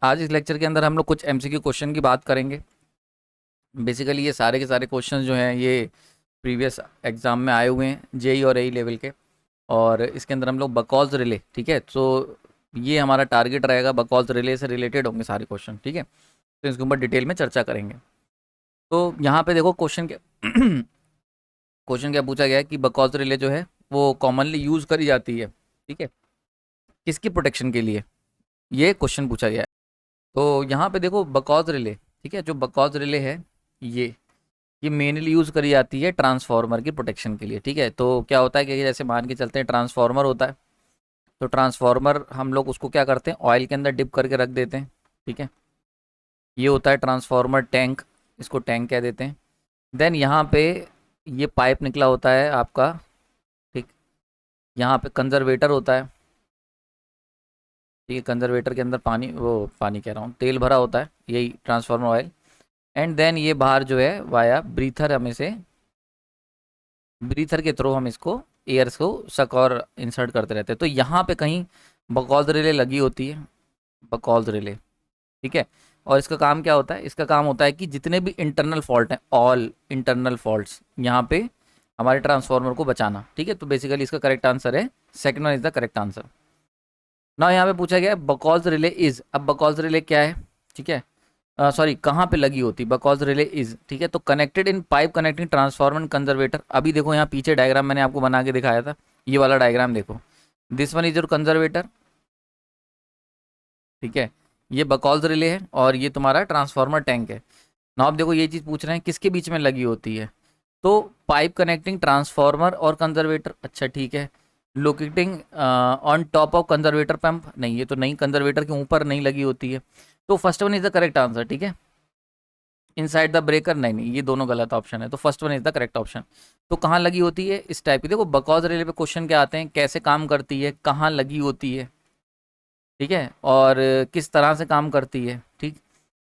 आज इस लेक्चर के अंदर हम लोग कुछ एमसीक्यू क्वेश्चन की बात करेंगे। बेसिकली ये सारे के सारे क्वेश्चन जो हैं ये प्रीवियस एग्जाम में आए हुए हैं, जेई और एई लेवल के। और इसके अंदर हम लोग बकॉल्स रिले, ठीक है, तो ये हमारा टारगेट रहेगा। बकॉल्स रिले से रिलेटेड होंगे सारे क्वेश्चन, ठीक है। तो इसके ऊपर डिटेल में चर्चा करेंगे। तो यहाँ पे देखो क्वेश्चन क्या क्वेश्चन क्या पूछा गया है कि बकॉल्स रिले जो है वो कॉमनली यूज़ करी जाती है, ठीक है, किसकी प्रोटेक्शन के लिए, ये क्वेश्चन पूछा गया है। तो यहाँ पे देखो बकॉज रिले, ठीक है, जो बकॉज रिले है ये मेनली यूज़ करी जाती है ट्रांसफार्मर की प्रोटेक्शन के लिए, ठीक है। तो क्या होता है कि जैसे मान के चलते हैं ट्रांसफार्मर होता है, तो ट्रांसफार्मर हम लोग उसको क्या करते हैं, ऑयल के अंदर डिप करके रख देते हैं, ठीक है। ये होता है ट्रांसफार्मर टैंक, इसको टैंक कह देते हैं। देन यहाँ पे ये पाइप निकला होता है आपका, ठीक। यहाँ पे कंजर्वेटर होता है, ठीक है। कंजर्वेटर के अंदर पानी, वो पानी कह रहा हूँ, तेल भरा होता है, यही ट्रांसफार्मर ऑयल। एंड देन ये बाहर जो है वाया ब्रीथर, हम इसे ब्रीथर के थ्रू हम इसको एयर को सक और इंसर्ट करते रहते हैं। तो यहाँ पे कहीं बकॉल्स रिले लगी होती है, बकॉल्स रिले, ठीक है। और इसका काम क्या होता है, इसका काम होता है कि जितने भी इंटरनल फॉल्ट हैं, ऑल इंटरनल फॉल्ट्स, यहाँ पे हमारे ट्रांसफार्मर को बचाना, ठीक है। तो बेसिकली इसका करेक्ट आंसर है second one is the correct answer. ना यहाँ पे पूछा गया है बकॉल्स रिले इज, अब बकॉल्स रिले क्या है, ठीक है, सॉरी कहाँ पे लगी होती, बकॉज रिले इज, ठीक है। तो connected in pipe connecting transformer conservator. अभी देखो यहाँ पीछे डायग्राम मैंने आपको बना के दिखाया था, ये वाला डायग्राम देखो, this one is your conservator, ठीक है। ये बकॉल्स रिले है और ये तुम्हारा ट्रांसफार्मर टैंक है। ना आप देखो ये चीज़ पूछ रहे हैं किसके बीच में लगी होती है, तो पाइप कनेक्टिंग ट्रांसफार्मर और कंजर्वेटर, अच्छा ठीक है। Locating on top of conservator pump, नहीं ये तो नहीं, कंजर्वेटर के ऊपर नहीं लगी होती है। तो first one is the correct answer, ठीक है। इनसाइड द ब्रेकर, नहीं नहीं, ये दोनों गलत ऑप्शन है, तो first one is the correct option. तो कहाँ लगी होती है, इस टाइप की। देखो बकॉज रिले पे क्वेश्चन क्या आते हैं, कैसे काम करती है, कहाँ लगी होती है, ठीक है, और किस तरह से काम करती है, ठीक,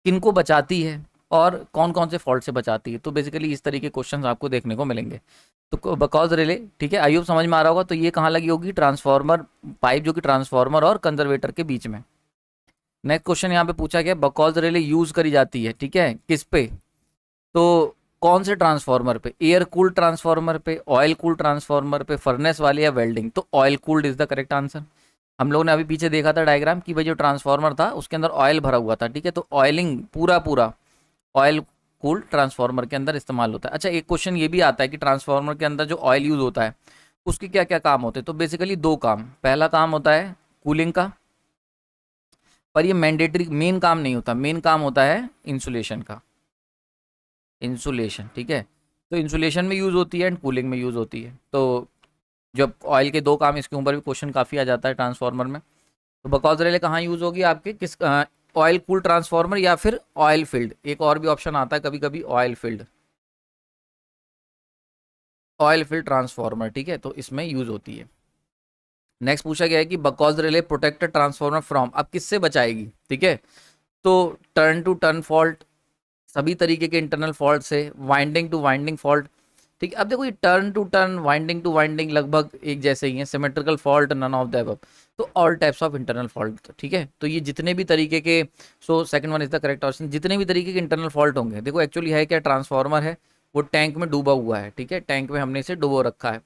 किनको बचाती है और कौन कौन से फॉल्ट से बचाती है। तो बेसिकली इस तरीके के क्वेश्चन आपको देखने को मिलेंगे। तो बकॉज रिले, ठीक है, आई होप समझ में आ रहा होगा। तो ये कहाँ लगी होगी, ट्रांसफार्मर पाइप जो कि ट्रांसफार्मर और कंजर्वेटर के बीच में। नेक्स्ट क्वेश्चन यहाँ पे पूछा गया बकॉज रिले यूज करी जाती है, ठीक है, किस पे, तो कौन से ट्रांसफार्मर पे, एयर कूल्ड ट्रांसफार्मर पे, ऑयल कूल्ड ट्रांसफार्मर पे, फर्नेस वाले या वेल्डिंग। तो oil cooled is the correct answer. हम लोगों ने अभी पीछे देखा था डायग्राम कि भाई जो ट्रांसफार्मर था उसके अंदर ऑयल भरा हुआ था, ठीक है। तो ऑयलिंग पूरा पूरा ऑयल कूल्ड ट्रांसफार्मर के अंदर इस्तेमाल होता है। अच्छा एक क्वेश्चन ये भी आता है कि ट्रांसफार्मर के अंदर जो ऑयल यूज होता है उसके क्या क्या काम होते हैं। तो बेसिकली दो काम, पहला काम होता है कूलिंग का, पर ये मैंडेटरी मेन काम नहीं होता, मेन काम होता है इंसुलेशन का, इंसुलेशन, ठीक है। तो इंसुलेशन में यूज़ होती है एंड कूलिंग में यूज़ होती है। तो जब ऑयल के दो काम, इसके ऊपर भी क्वेश्चन काफ़ी आ जाता है ट्रांसफार्मर में। तो बकॉज रिले कहाँ यूज़ होगी आपके, किस, ऑयल कूल ट्रांसफार्मर या फिर ऑयल फील्ड, एक और भी ऑप्शन आता है कभी कभी, oil field, oil field transformer, ठीक है, तो इसमें यूज़ होती है। नेक्स्ट पूछा गया है कि बकॉज रिले प्रोटेक्ट ट्रांसफार्मर फ्रॉम, अब किससे बचाएगी, ठीक है। तो टर्न टू टर्न फॉल्ट, सभी तरीके के इंटरनल फॉल्ट से, वाइंडिंग टू वाइंडिंग फॉल्ट, ठीक है। अब देखो ये turn to turn, winding to winding लगभग एक जैसे ही है, symmetrical fault, none of the above. तो all types of internal fault, ठीक है। तो ये जितने भी तरीके के, so second one is the correct option, जितने भी तरीके के इंटरनल फॉल्ट होंगे। देखो एक्चुअली है क्या, ट्रांसफार्मर है वो टैंक में डूबा हुआ है, ठीक है, टैंक में हमने इसे डुबो रखा है।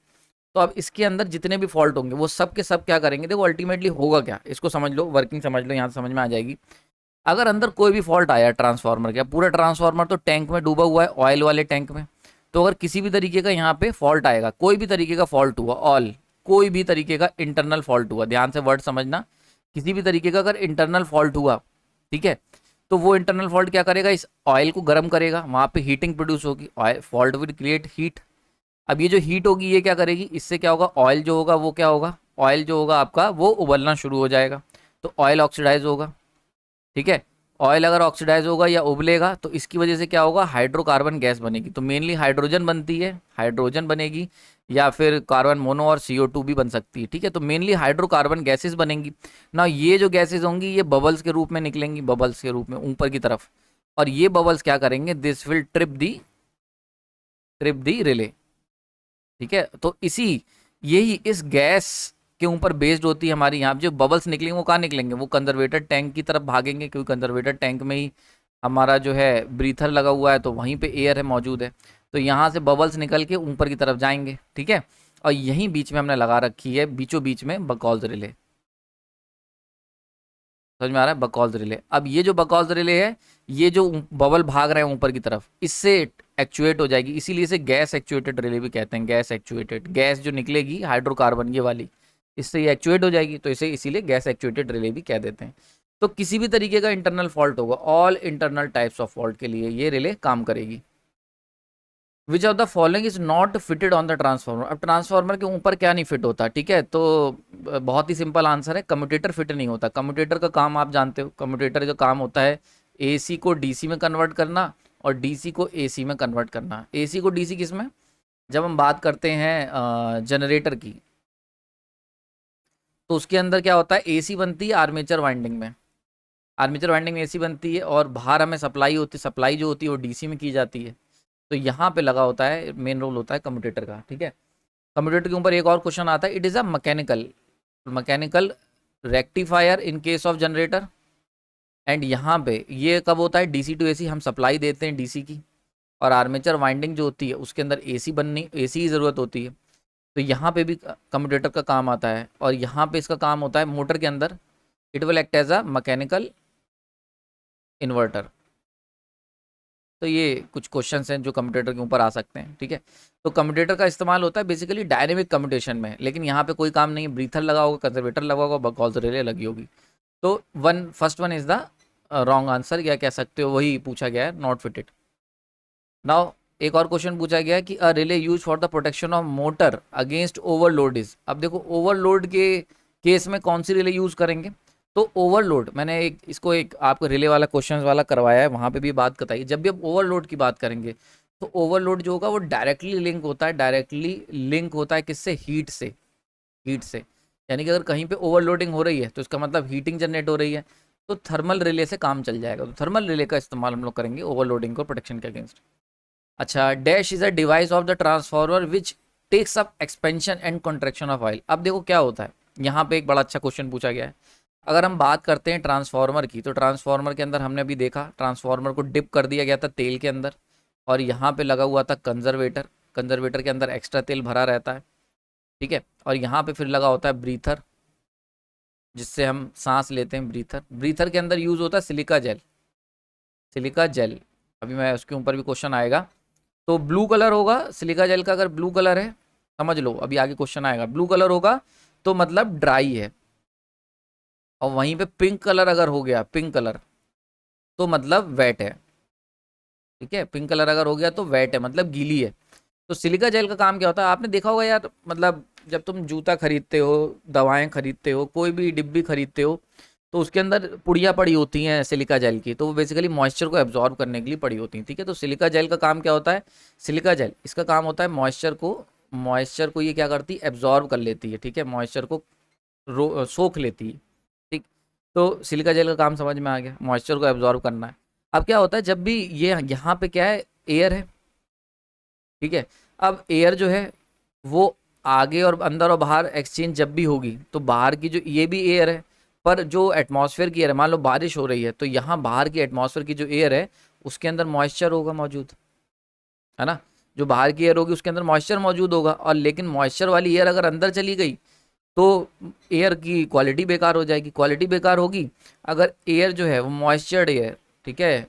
तो अब इसके अंदर जितने भी फॉल्ट होंगे वो सब के सब क्या करेंगे, देखो अल्टीमेटली होगा क्या, इसको समझ लो, वर्किंग समझ लो, यहाँ से समझ में आ जाएगी। अगर अंदर कोई भी फॉल्ट आया ट्रांसफार्मर का, पूरा ट्रांसफार्मर तो टैंक में डूबा हुआ है, ऑयल वाले टैंक में। तो अगर किसी भी तरीके का यहाँ पे फॉल्ट आएगा, कोई भी तरीके का फॉल्ट हुआ, ऑल कोई भी तरीके का इंटरनल फॉल्ट हुआ, ध्यान से वर्ड समझना, किसी भी तरीके का अगर इंटरनल फॉल्ट हुआ, ठीक है, तो वो इंटरनल फॉल्ट क्या करेगा, इस ऑयल को गर्म करेगा, वहाँ पे हीटिंग प्रोड्यूस होगी, oil fault will create heat. अब ये जो हीट होगी ये क्या करेगी, इससे क्या होगा, ऑयल जो होगा वो क्या होगा, ऑयल जो होगा आपका वो उबलना शुरू हो जाएगा, तो ऑयल ऑक्सीडाइज होगा, ठीक है। ऑयल अगर ऑक्सीडाइज होगा या उबलेगा तो इसकी वजह से क्या होगा, हाइड्रोकार्बन गैस बनेगी। तो मेनली हाइड्रोजन बनती है, हाइड्रोजन बनेगी, या फिर कार्बन मोनो और CO2 भी बन सकती है, ठीक है। तो मेनली हाइड्रोकार्बन गैसेस बनेंगी ना, ये जो गैसेस होंगी ये बबल्स के रूप में निकलेंगी, बबल्स के रूप में ऊपर की तरफ। और ये बबल्स क्या करेंगे, this will trip the relay, ठीक है। तो इसी, यही इस गैस के ऊपर बेस्ड होती है हमारी। यहाँ जो बबल्स निकलेंगे वो कहाँ निकलेंगे, वो कंजर्वेटर टैंक की तरफ भागेंगे, क्योंकि कंजर्वेटर टैंक में ही हमारा जो है ब्रीथर लगा हुआ है, तो वहीं पे एयर है मौजूद है। तो यहाँ से बबल्स निकल के ऊपर की तरफ जाएंगे, ठीक है। और यहीं बीच में हमने लगा रखी है, बीचों बीच में बकॉल्स रिले। समझ में आ रहा है, बकॉल्स रिले। अब ये जो बकॉल्स रिले है, ये जो बबल भाग रहे हैं ऊपर की तरफ, इससे एक्चुएट हो जाएगी, इसीलिए इसे गैस एक्चुएटेड रिले भी कहते हैं। गैस एक्चुएटेड, गैस जो निकलेगी हाइड्रोकार्बन ये वाली, इससे ये एक्चुएट हो जाएगी, तो इसे इसीलिए गैस एक्चुएटेड रिले भी कह देते हैं। तो किसी भी तरीके का इंटरनल फॉल्ट होगा, all internal types of fault के लिए ये रिले काम करेगी। Which of the following is not fitted on the transformer. अब ट्रांसफार्मर के ऊपर क्या नहीं फिट होता, ठीक है, तो बहुत ही सिंपल आंसर है, कम्यूटेटर फिट नहीं होता। कम्यूटेटर का काम आप जानते हो, कम्यूटेटर का काम होता है एसी को डीसी में कन्वर्ट करना और डीसी को एसी में कन्वर्ट करना। एसी को डीसी किस में, जब हम बात करते हैं जनरेटर की, तो उसके अंदर क्या होता है, एसी बनती है आर्मेचर वाइंडिंग में, आर्मेचर वाइंडिंग में एसी बनती है, और बाहर हमें सप्लाई होती है, सप्लाई जो होती है वो डीसी में की जाती है। तो यहाँ पे लगा होता है, मेन रोल होता है कम्यूटेटर का, ठीक है। कम्यूटेटर के ऊपर एक और क्वेश्चन आता है, it is a mechanical rectifier in case of generator. And यहाँ पे ये कब होता है, डीसी टू एसी हम सप्लाई देते हैं डीसी की, और आर्मेचर वाइंडिंग जो होती है उसके अंदर एसी बननी, एसी की ज़रूरत होती है। तो यहाँ पे भी कम्यूटेटर का काम आता है, और यहाँ पे इसका काम होता है मोटर के अंदर, it will act as a mechanical inverter. तो ये कुछ क्वेश्चंस हैं जो कम्यूटेटर के ऊपर आ सकते हैं, ठीक है। तो कम्यूटेटर का इस्तेमाल होता है बेसिकली डायनेमिक कम्यूटेशन में, लेकिन यहाँ पे कोई काम नहीं है, ब्रीथर लगा होगा, कंजर्वेटर लगा होगा, बकॉल्स रिले लगी होगी। तो first one is the wrong answer, या कह सकते हो वही पूछा गया है, नॉट फिटेड। नाउ एक और क्वेश्चन पूछा गया है कि अ relay use for the protection of motor against overload is. अब देखो ओवरलोड के केस में कौन सी रिले यूज करेंगे, तो ओवरलोड, मैंने एक आपको रिले वाला क्वेश्चन वाला करवाया है, वहाँ पे भी बात बताई। जब भी आप ओवरलोड की बात करेंगे, तो ओवरलोड जो होगा वो डायरेक्टली लिंक होता है किससे, हीट से। यानी कि अगर कहीं पे ओवरलोडिंग हो रही है तो इसका मतलब हीटिंग जनरेट हो रही है, तो थर्मल रिले से काम चल जाएगा। तो थर्मल रिले का इस्तेमाल हम लोग करेंगे ओवरलोडिंग को प्रोटेक्शन के अगेंस्ट। अच्छा, dash is a device of the transformer which takes up expansion and contraction of oil. अब देखो क्या होता है, यहाँ पे एक बड़ा अच्छा क्वेश्चन पूछा गया है। अगर हम बात करते हैं ट्रांसफार्मर की, तो ट्रांसफार्मर के अंदर हमने अभी देखा, ट्रांसफार्मर को डिप कर दिया गया था तेल के अंदर, और यहाँ पे लगा हुआ था कंजर्वेटर, कंजर्वेटर के अंदर एक्स्ट्रा तेल भरा रहता है, ठीक है। और यहाँ पे फिर लगा होता है ब्रीथर, जिससे हम सांस लेते हैं, ब्रीथर। ब्रीथर के अंदर यूज होता है सिलिका जेल, सिलिका जेल। अभी मैं उसके ऊपर भी क्वेश्चन आएगा। तो ब्लू कलर होगा सिलिका जेल का, अगर ब्लू कलर है, समझ लो अभी आगे क्वेश्चन आएगा, ब्लू कलर होगा तो मतलब ड्राई है, और वहीं पे पिंक कलर अगर हो गया, पिंक कलर, तो मतलब वेट है, ठीक है। पिंक कलर अगर हो गया तो वेट है, मतलब गीली है। तो सिलिका जेल का काम क्या होता है, आपने देखा होगा यार, मतलब जब तुम जूता खरीदते हो, दवाएं खरीदते हो, कोई भी डिब्बी खरीदते हो, तो उसके अंदर पुड़िया पड़ी होती हैं सिलिका जेल की, तो वो बेसिकली मॉइस्चर को एब्जॉर्ब करने के लिए पड़ी होती हैं, ठीक है। तो सिलिका जेल का काम क्या होता है, सिलिका जेल इसका काम होता है मॉइस्चर को ये क्या करती है, एब्जॉर्ब कर लेती है, ठीक है, मॉइस्चर को सोख लेती है, ठीक। तो सिलिका जेल का काम समझ में आ गया, मॉइस्चर को एब्जॉर्ब करना है। अब क्या होता है, जब भी ये यहाँ पे क्या है, एयर है, ठीक है। अब एयर जो है वो आगे और अंदर और बाहर एक्सचेंज जब भी होगी, तो बाहर की जो ये भी एयर है, पर जो एटमॉस्फेयर की एयर है, मान लो बारिश हो रही है, तो यहाँ बाहर की एटमॉस्फेयर की जो एयर है उसके अंदर मॉइस्चर होगा मौजूद, है ना। जो बाहर की एयर होगी उसके अंदर मॉइस्चर मौजूद होगा, और लेकिन मॉइस्चर वाली एयर अगर अंदर चली गई तो एयर की क्वालिटी बेकार हो जाएगी। क्वालिटी बेकार होगी अगर एयर जो है वो मॉइस्चर्ड एयर, ठीक है,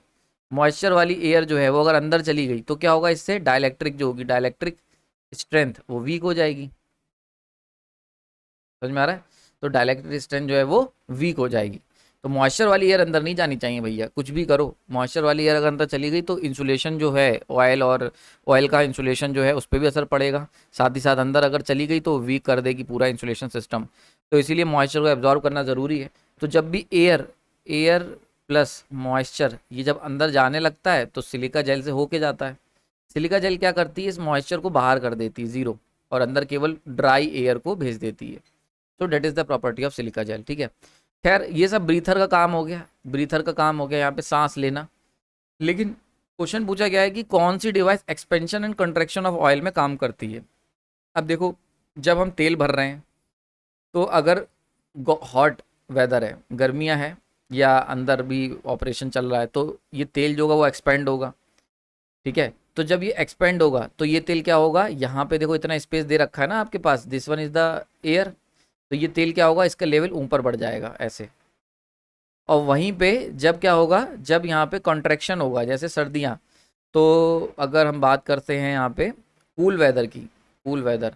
मॉइस्चर वाली एयर जो है वो अगर अंदर चली गई, तो क्या होगा, इससे डाइलेक्ट्रिक जो होगी, डाइलेक्ट्रिक स्ट्रेंथ वो वीक हो जाएगी। समझ में आ रहा है, तो डाइलेक्ट्रिक स्ट्रेंथ जो है वो वीक हो जाएगी। तो मॉइस्चर वाली एयर अंदर नहीं जानी चाहिए भैया, कुछ भी करो, मॉइस्चर वाली एयर अगर अंदर चली गई तो इंसुलेशन जो है ऑयल का इंसुलेशन जो है उस पर भी असर पड़ेगा, साथ ही साथ अंदर अगर चली गई तो वीक कर देगी पूरा इंसुलेशन सिस्टम। तो इसीलिए मॉइस्चर को एब्जॉर्ब करना ज़रूरी है। तो जब भी एयर एयर प्लस मॉइस्चर ये जब अंदर जाने लगता है तो सिलिका जेल से होके जाता है। सिलिका जेल क्या करती है, इस मॉइस्चर को बाहर कर देती है, ज़ीरो, और अंदर केवल ड्राई एयर को भेज देती है। तो that is the property of silica gel, ठीक है। खैर ये सब ब्रीथर का काम हो गया, ब्रीथर का काम हो गया यहाँ पे सांस लेना। लेकिन क्वेश्चन पूछा गया है कि कौन सी device expansion and contraction of oil में काम करती है। अब देखो, जब हम तेल भर रहे हैं तो अगर हॉट वेदर है, गर्मियाँ है या अंदर भी ऑपरेशन चल रहा है, तो ये तेल जो होगा वो एक्सपेंड होगा, ठीक है। तो जब ये एक्सपेंड होगा तो ये तेल क्या होगा, यहाँ पे देखो इतना स्पेस दे रखा है ना आपके पास, this one is the air, तो ये तेल क्या होगा, इसका लेवल ऊपर बढ़ जाएगा ऐसे। और वहीं पे जब क्या होगा, जब यहाँ पे कॉन्ट्रैक्शन होगा, जैसे सर्दियाँ, तो अगर हम बात करते हैं यहाँ पे कूल वेदर की, कूल वेदर,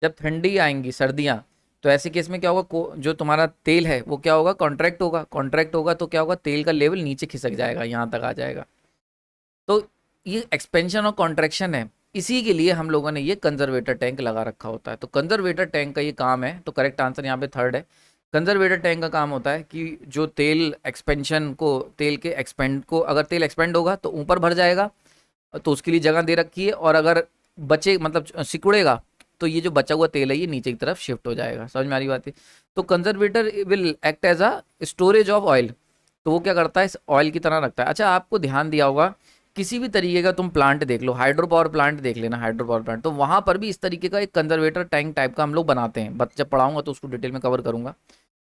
जब ठंडी आएंगी सर्दियाँ, तो ऐसे केस में क्या होगा, जो तुम्हारा तेल है वो क्या होगा, कॉन्ट्रैक्ट होगा, कॉन्ट्रैक्ट होगा तो क्या होगा, तेल का लेवल नीचे खिसक जाएगा, यहाँ तक आ जाएगा। तो ये एक्सपेंशन और कॉन्ट्रैक्शन है, इसी के लिए हम लोगों ने ये कंजर्वेटर टैंक लगा रखा होता है। तो कंजर्वेटर टैंक का ये काम है, तो करेक्ट आंसर यहाँ पे थर्ड है। कंजर्वेटर टैंक का काम होता है कि जो तेल एक्सपेंशन को, तेल के एक्सपेंड को, अगर तेल एक्सपेंड होगा तो ऊपर भर जाएगा, तो उसके लिए जगह दे रखी है, और अगर बचे मतलब सिकुड़ेगा तो ये जो बचा हुआ तेल है ये नीचे की तरफ शिफ्ट हो जाएगा। समझ में आ रही बात है। तो conservator will act as a storage of oil, तो वो क्या करता है, इस ऑयल की तरह रखता है। अच्छा, आपको ध्यान दिया होगा, किसी भी तरीके का तुम प्लांट देख लो, हाइड्रो पावर प्लांट देख लेना, हाइड्रो पावर प्लांट, तो वहाँ पर भी इस तरीके का एक कंजर्वेटर टैंक टाइप का हम लोग बनाते हैं। जब पढ़ाऊंगा तो उसको डिटेल में कवर करूंगा।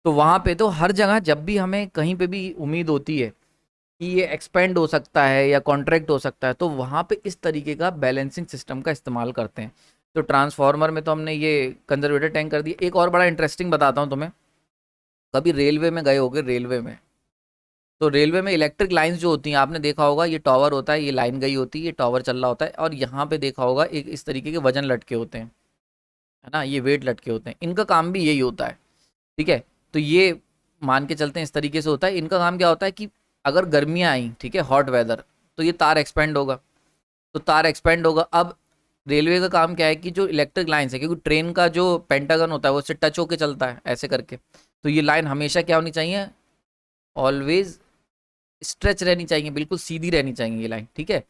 तो वहाँ पे तो हर जगह जब भी हमें कहीं पे भी उम्मीद होती है कि ये एक्सपेंड हो सकता है या कॉन्ट्रैक्ट हो सकता है, तो वहाँ पे इस तरीके का बैलेंसिंग सिस्टम का इस्तेमाल करते हैं। तो ट्रांसफार्मर में तो हमने ये कंजर्वेटर टैंक कर दिया। एक और बड़ा इंटरेस्टिंग बताता हूँ तुम्हें, कभी रेलवे में गए होगे, रेलवे में, तो रेलवे में इलेक्ट्रिक लाइंस जो होती हैं, आपने देखा होगा, ये टावर होता है, ये लाइन गई होती है, ये टावर चल रहा होता है, और यहाँ पे देखा होगा एक इस तरीके के वजन लटके होते हैं, है ना, ये वेट लटके होते हैं, इनका काम भी यही होता है, ठीक है। तो ये मान के चलते हैं इस तरीके से होता है। इनका काम क्या होता है कि अगर गर्मियाँ आई, ठीक है, हॉट वेदर, तो ये तार एक्सपेंड होगा, तो तार एक्सपेंड होगा। अब रेलवे का काम क्या है कि जो इलेक्ट्रिक लाइन्स है, क्योंकि ट्रेन का जो पेंटागन होता है वो उससे टच होके चलता है ऐसे करके, तो ये लाइन हमेशा क्या होनी चाहिए, ऑलवेज स्ट्रेच रहनी चाहिए, बिल्कुल सीधी रहनी चाहिए ये लाइन, ठीक है।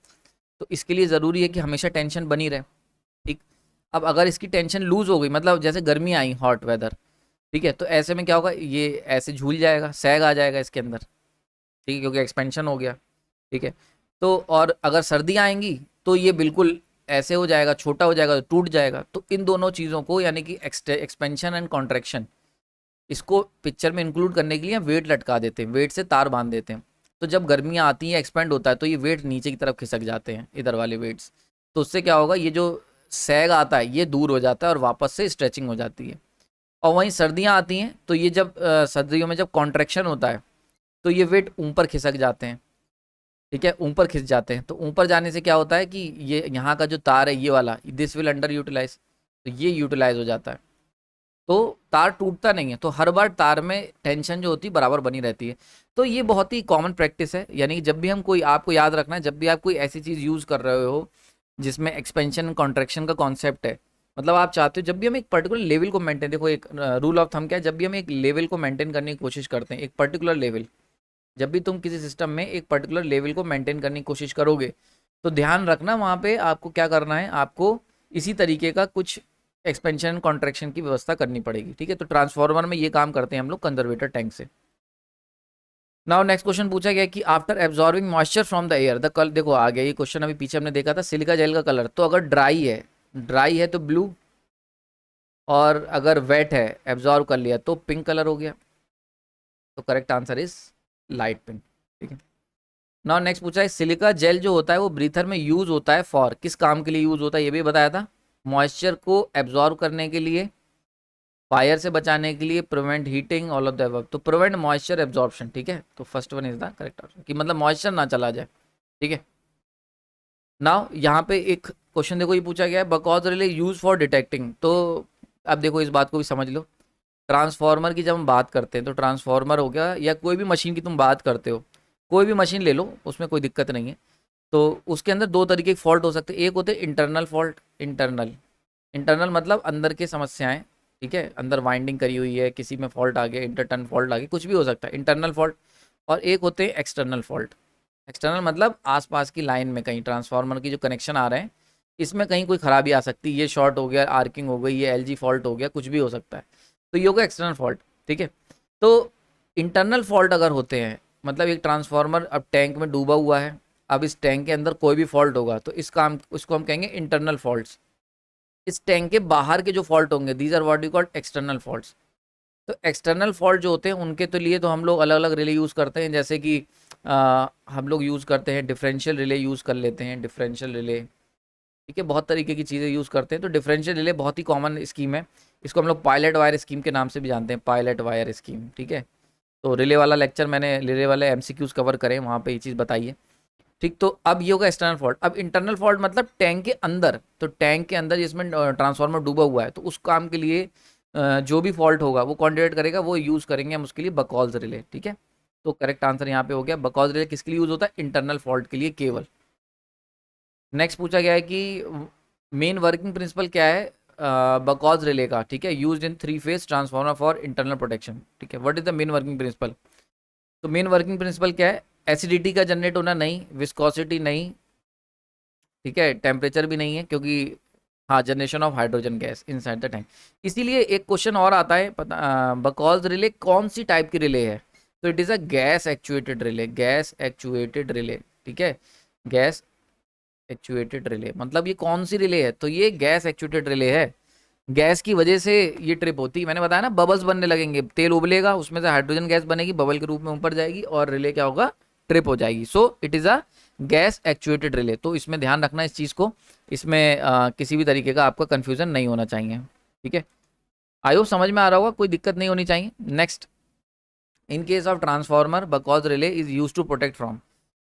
तो इसके लिए ज़रूरी है कि हमेशा टेंशन बनी रहे, ठीक। अब अगर इसकी टेंशन लूज हो गई, मतलब जैसे गर्मी आई, हॉट वेदर, ठीक है, तो ऐसे में क्या होगा, ये ऐसे झूल जाएगा, सैग आ जाएगा इसके अंदर, ठीक है, क्योंकि एक्सपेंशन हो गया, ठीक है। तो और अगर सर्दियाँ आएंगी तो ये बिल्कुल ऐसे हो जाएगा, छोटा हो जाएगा, तो टूट जाएगा। तो इन दोनों चीज़ों को, यानी कि एक्सपेंशन एंड कॉन्ट्रैक्शन, इसको पिक्चर में इंक्लूड करने के लिए वेट लटका देते हैं, वेट से तार बांध देते हैं। तो जब गर्मियाँ आती हैं, एक्सपेंड होता है, तो ये वेट नीचे की तरफ खिसक जाते हैं, इधर वाले वेट्स, तो उससे क्या होगा, ये जो सैग आता है ये दूर हो जाता है और वापस से स्ट्रेचिंग हो जाती है। और वहीं सर्दियाँ आती हैं तो ये जब सर्दियों में जब कॉन्ट्रैक्शन होता है तो ये वेट ऊपर खिसक जाते हैं, ठीक है, ऊपर खिंच जाते हैं। तो ऊपर जाने से क्या होता है कि ये यहाँ का जो तार है ये वाला, दिस विल अंडर यूटिलाइज, तो ये यूटिलाइज हो जाता है, तो तार टूटता नहीं है। तो हर बार तार में टेंशन जो होती है बराबर बनी रहती है। तो ये बहुत ही कॉमन प्रैक्टिस है, यानी कि जब भी हम कोई, आपको याद रखना है, जब भी आप कोई ऐसी चीज़ यूज़ कर रहे हो जिसमें एक्सपेंशन कॉन्ट्रैक्शन का कॉन्सेप्ट है, मतलब आप चाहते हो जब भी हम एक पर्टिकुलर लेवल को मेंटेन, देखो एक रूल ऑफ थंब क्या है, जब भी हम एक लेवल को मेंटेन करने की कोशिश करते हैं, एक पर्टिकुलर लेवल, जब भी तुम किसी सिस्टम में एक पर्टिकुलर लेवल को मेंटेन करने की कोशिश करोगे, तो ध्यान रखना वहाँ पे आपको क्या करना है, आपको इसी तरीके का कुछ एक्सपेंशन कॉन्ट्रैक्शन की व्यवस्था करनी पड़ेगी, ठीक है। तो ट्रांसफार्मर में ये काम करते हैं हम लोग कंजर्वेटर टैंक से। नाउ नेक्स्ट क्वेश्चन पूछा गया कि after absorbing moisture from the air the colour, देखो आ गया ये क्वेश्चन, अभी पीछे हमने देखा था सिलिका जेल का कलर, तो अगर ड्राई है तो ब्लू, और अगर वेट है, एब्जॉर्ब कर लिया, तो पिंक कलर हो गया। तो correct answer is light pink, ठीक है। नाउ नेक्स्ट पूछा है सिलिका जेल जो होता है वो ब्रीथर में यूज होता है फॉर, किस काम के लिए यूज होता है, ये भी बताया था, मॉइस्चर को एब्जॉर्ब करने के लिए, फायर से बचाने के लिए, prevent heating, all of the above, तो प्रिवेंट मॉइस्चर एब्जॉर्प्शन, ठीक है। तो first one is the correct answer, कि मतलब मॉइस्चर ना चला जाए, ठीक है। नाउ यहाँ पे एक क्वेश्चन देखो, ये पूछा गया है बकॉज रिले यूज फॉर डिटेक्टिंग, तो अब देखो इस बात को भी समझ लो। ट्रांसफार्मर की जब हम बात करते हैं, तो ट्रांसफार्मर हो गया या कोई भी मशीन की तुम बात करते हो, कोई भी मशीन ले लो, उसमें कोई दिक्कत नहीं है। तो उसके अंदर दो तरीके के फॉल्ट हो सकते हैं, एक होते हैं इंटरनल फॉल्ट, इंटरनल मतलब अंदर के समस्याएं, ठीक है, अंदर वाइंडिंग करी हुई है, किसी में फॉल्ट आ गया, इंटरटन फॉल्ट आ गया, कुछ भी हो सकता है, इंटरनल फॉल्ट। और एक होते हैं एक्सटर्नल फॉल्ट, एक्सटर्नल मतलब आसपास की लाइन में कहीं ट्रांसफार्मर की जो कनेक्शन आ रहे हैं, इसमें कहीं कोई खराबी आ सकती है, ये शॉर्ट हो गया, आर्किंग हो गई, ये एलजी फॉल्ट हो गया, कुछ भी हो सकता है, तो ये होगा एक्सटर्नल फॉल्ट, ठीक है। तो इंटरनल फॉल्ट अगर होते हैं, मतलब एक ट्रांसफार्मर अब टैंक में डूबा हुआ है, अब इस टैंक के अंदर कोई भी फॉल्ट होगा, तो इस काम उसको हम कहेंगे इंटरनल फॉल्ट्स, इस टैंक के बाहर के जो फॉल्ट होंगे these are what you called external faults. तो एक्सटर्नल फॉल्ट जो होते हैं उनके तो लिए तो हम लोग अलग अलग रिले यूज़ करते हैं, जैसे कि हम लोग यूज़ करते हैं डिफरेंशियल रिले यूज़ कर लेते हैं, डिफरेंशियल रिले, ठीक है, बहुत तरीके की चीज़ें यूज़ करते हैं। तो डिफरेंशियल रिले बहुत ही कॉमन स्कीम है, इसको हम लोग पायलट वायर स्कीम के नाम से भी जानते हैं, पायलट वायर स्कीम, ठीक है। तो रिले वाला लेक्चर मैंने रिले वाले एमसीक्यूज कवर करें, वहाँ पे ये चीज़ बताइए, ठीक। तो अब ये होगा एक्सटर्नल फॉल्ट। अब इंटरनल फॉल्ट मतलब टैंक के अंदर, तो टैंक के अंदर जिसमें ट्रांसफार्मर डूबा हुआ है, तो उस काम के लिए जो भी फॉल्ट होगा वो कौन डिटेक्ट करेगा, वो यूज़ करेंगे हम उसके लिए बकॉल्स रिले, ठीक है। तो करेक्ट आंसर यहाँ पे हो गया, बकॉल्स रिले किसके लिए यूज़ होता है, इंटरनल फॉल्ट के लिए केवल। नेक्स्ट पूछा गया है कि मेन वर्किंग प्रिंसिपल क्या है बकॉल्स रिले का, ठीक है, used in 3 phase transformer for internal protection, ठीक है। What is the main working principle. तो मेन वर्किंग प्रिंसिपल क्या है, एसिडिटी का जनरेट होना नहीं, विस्कोसिटी नहीं, ठीक है, टेम्परेचर भी नहीं है, क्योंकि हाँ generation of hydrogen gas inside the tank. इसीलिए एक क्वेश्चन और आता है, पता बकॉल्स रिले कौन सी टाइप की रिले है, तो it is a gas actuated relay, gas actuated relay, ठीक है, गैस एक्चुएटेड रिले। मतलब ये कौन सी रिले है, तो ये गैस एक्चुएटेड रिले है। गैस की वजह से ये ट्रिप होती है, मैंने बताया ना, बबल्स बनने लगेंगे, तेल उबलेगा, उसमें से हाइड्रोजन गैस बनेगी, बबल के रूप में ऊपर जाएगी और रिले क्या होगा, ट्रिप हो जाएगी। So it is a gas actuated relay. तो इसमें ध्यान रखना इस चीज़ को, इसमें किसी भी तरीके का आपका कन्फ्यूजन नहीं होना चाहिए, ठीक है। आई होप समझ में आ रहा होगा, कोई दिक्कत नहीं होनी चाहिए। Next, in case of transformer because relay is use to protect from.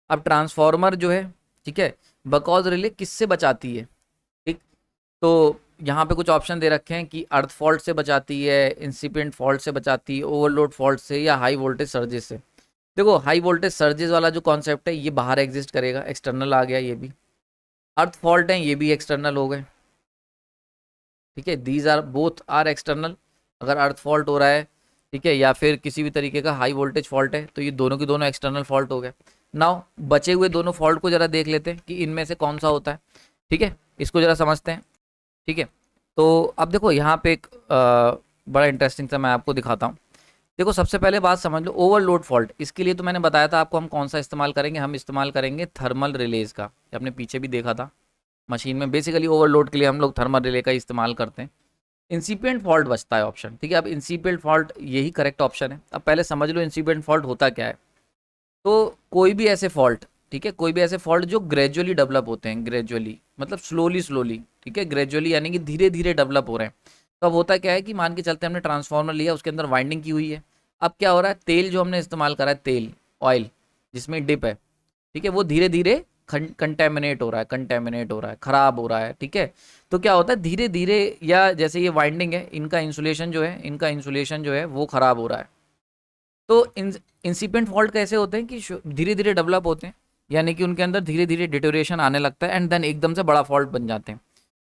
अब ट्रांसफार्मर जो है, ठीक है, बकॉज रिले किससे बचाती है, ठीक। तो यहाँ पे कुछ ऑप्शन दे रखे हैं कि अर्थ फॉल्ट से बचाती है, इंसिपिएंट फॉल्ट से बचाती है, ओवरलोड फॉल्ट से, या हाई वोल्टेज सर्जेस से। देखो हाई वोल्टेज सर्जेस वाला जो कॉन्सेप्ट है ये बाहर एग्जिस्ट करेगा, एक्सटर्नल आ गया ये भी। अर्थ फॉल्ट है ये भी एक्सटर्नल हो गए, ठीक है, these are both are external. अगर अर्थ फॉल्ट हो रहा है, ठीक है, या फिर किसी भी तरीके का हाई वोल्टेज फॉल्ट है, तो ये दोनों की दोनों एक्सटर्नल फॉल्ट हो गए। नाउ बचे हुए दोनों फॉल्ट को जरा देख लेते हैं कि इनमें से कौन सा होता है, ठीक है, इसको जरा समझते हैं, ठीक है। तो अब देखो यहाँ पे एक बड़ा इंटरेस्टिंग सा मैं आपको दिखाता हूँ। देखो सबसे पहले बात समझ लो, ओवरलोड फॉल्ट, इसके लिए तो मैंने बताया था आपको हम कौन सा इस्तेमाल करेंगे, हम इस्तेमाल करेंगे थर्मल रिलेज का, आपने पीछे भी देखा था मशीन में। बेसिकली ओवरलोड के लिए हम लोग थर्मल रिले का इस्तेमाल करते हैं। इंसिपिएंट फॉल्ट बचता है ऑप्शन, ठीक है। अब इंसिपिएंट फॉल्ट यही करेक्ट ऑप्शन है। अब पहले समझ लो इंसिपिएंट फॉल्ट होता क्या है। तो कोई भी ऐसे फॉल्ट, ठीक है, कोई भी ऐसे फॉल्ट जो ग्रेजुअली डेवलप होते हैं, ग्रेजुअली मतलब स्लोली स्लोली, ठीक है, ग्रेजुअली यानी कि धीरे धीरे डेवलप हो रहे हैं। तो अब होता क्या है कि मान के चलते हमने ट्रांसफार्मर लिया, उसके अंदर वाइंडिंग की हुई है। अब क्या हो रहा है, तेल जो हमने इस्तेमाल करा है, तेल ऑयल जिसमें डिप है, ठीक है, वो धीरे धीरे कंटेमिनेट हो रहा है, कंटेमिनेट हो रहा है, खराब हो रहा है, ठीक है। तो क्या होता है धीरे धीरे, या जैसे ये वाइंडिंग है, इनका इंसुलेशन जो है, इनका इंसुलेशन जो है वो खराब हो रहा है। तो इंसिपिएंट फॉल्ट कैसे होते हैं कि धीरे धीरे डेवलप होते हैं, यानी कि उनके अंदर धीरे धीरे डिटोरेशन आने लगता है, एंड देन एकदम से बड़ा फॉल्ट बन जाते हैं।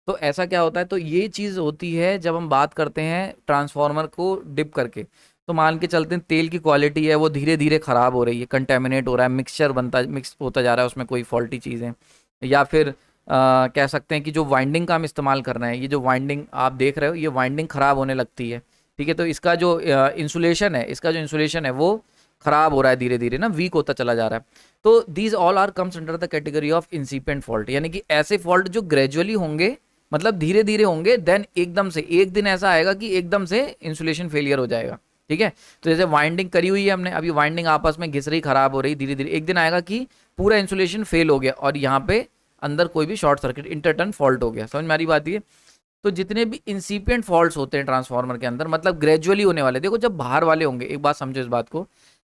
तो ऐसा क्या होता है, तो ये चीज़ होती है जब हम बात करते हैं ट्रांसफार्मर को डिप करके। तो मान के चलते हैं तेल की क्वालिटी है वो धीरे धीरे ख़राब हो रही है, कंटेमिनेट हो रहा है, मिक्सचर बनता मिक्स होता जा रहा है, उसमें कोई फॉल्टी चीज़ें, या फिर कह सकते हैं कि जो वाइंडिंग का हम इस्तेमाल कर रहे हैं, ये जो वाइंडिंग आप देख रहे हो, ये वाइंडिंग ख़राब होने लगती है, ठीक है। तो इसका जो इंसुलेशन है, इसका जो इंसुलेशन है वो ख़राब हो रहा है, धीरे धीरे ना वीक होता चला जा रहा है। तो these all are comes under the category of incipient fault, यानी कि ऐसे फॉल्ट जो ग्रेजुअली होंगे, मतलब धीरे धीरे होंगे, देन एकदम से एक दिन ऐसा आएगा कि एकदम से इंसुलेशन फेलियर हो जाएगा, ठीक है। तो जैसे वाइंडिंग करी हुई है हमने, अभी वाइंडिंग आपस में घिस रही, खराब हो रही, धीरे धीरे एक दिन आएगा कि पूरा इंसुलेशन फेल हो गया और यहाँ पे अंदर कोई भी शॉर्ट सर्किट इंटरटर्न फॉल्ट हो गया। समझ में आ रही बात ये। तो जितने भी इंसिपिएंट फॉल्ट्स होते हैं ट्रांसफार्मर के अंदर, मतलब ग्रेजुअली होने वाले, देखो जब बाहर वाले होंगे, एक बात समझो इस बात को,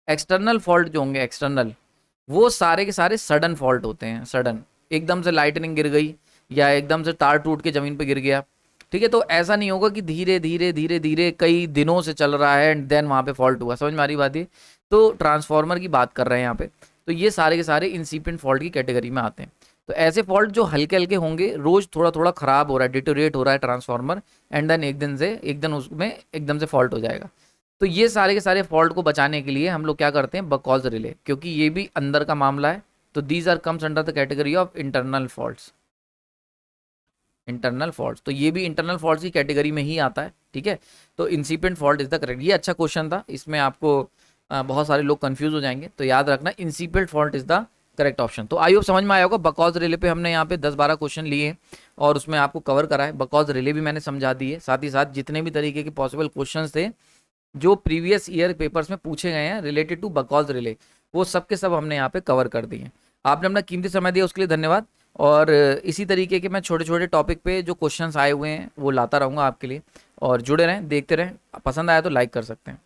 एक्सटर्नल फॉल्ट जो होंगे एक्सटर्नल, वो सारे के सारे सडन फॉल्ट होते हैं, सडन, एकदम से लाइटनिंग गिर गई या एकदम से तार टूट के ज़मीन पे गिर गया, ठीक है। तो ऐसा नहीं होगा कि धीरे धीरे धीरे धीरे कई दिनों से चल रहा है एंड देन वहाँ पे फॉल्ट हुआ। समझ में आ रही बात ये। तो ट्रांसफार्मर की बात कर रहे हैं यहाँ पे, तो ये सारे के सारे इंसिपिएंट फॉल्ट की कैटेगरी में आते हैं। तो ऐसे फॉल्ट जो हल्के हल्के होंगे, रोज थोड़ा थोड़ा खराब हो रहा है, डिटोरेट हो रहा है ट्रांसफार्मर, एंड देन एक दिन उसमें एकदम से फॉल्ट हो जाएगा। तो ये सारे के सारे फॉल्ट को बचाने के लिए हम लोग क्या करते हैं, बकॉज रिले, क्योंकि ये भी अंदर का मामला है। तो these are comes under the category of internal faults, internal faults. तो ये भी इंटरनल फॉल्ट्स की कैटेगरी में ही आता है, ठीक है। तो इंसिपिएंट फॉल्ट इज द करेक्ट। ये अच्छा क्वेश्चन था, इसमें आपको बहुत सारे लोग कंफ्यूज हो जाएंगे, तो याद रखना incipient fault is the correct option. तो आई होप समझ में आया होगा। बकॉज रिले पे हमने यहाँ पे 10-12 क्वेश्चन लिए और उसमें आपको कवर करा है। बकॉज रिले भी मैंने समझा दी है, साथ ही साथ जितने भी तरीके के पॉसिबल क्वेश्चंस थे जो प्रीवियस ईयर पेपर्स में पूछे गए हैं रिलेटेड टू बकॉज रिले, वो सब के सब हमने यहाँ पे कवर कर दिए। आपने अपना कीमती समय दिया उसके लिए धन्यवाद। और इसी तरीके के मैं छोटे छोटे टॉपिक पे जो क्वेश्चंस आए हुए हैं वो लाता रहूँगा आपके लिए। और जुड़े रहें, देखते रहें, पसंद आया तो लाइक कर सकते हैं।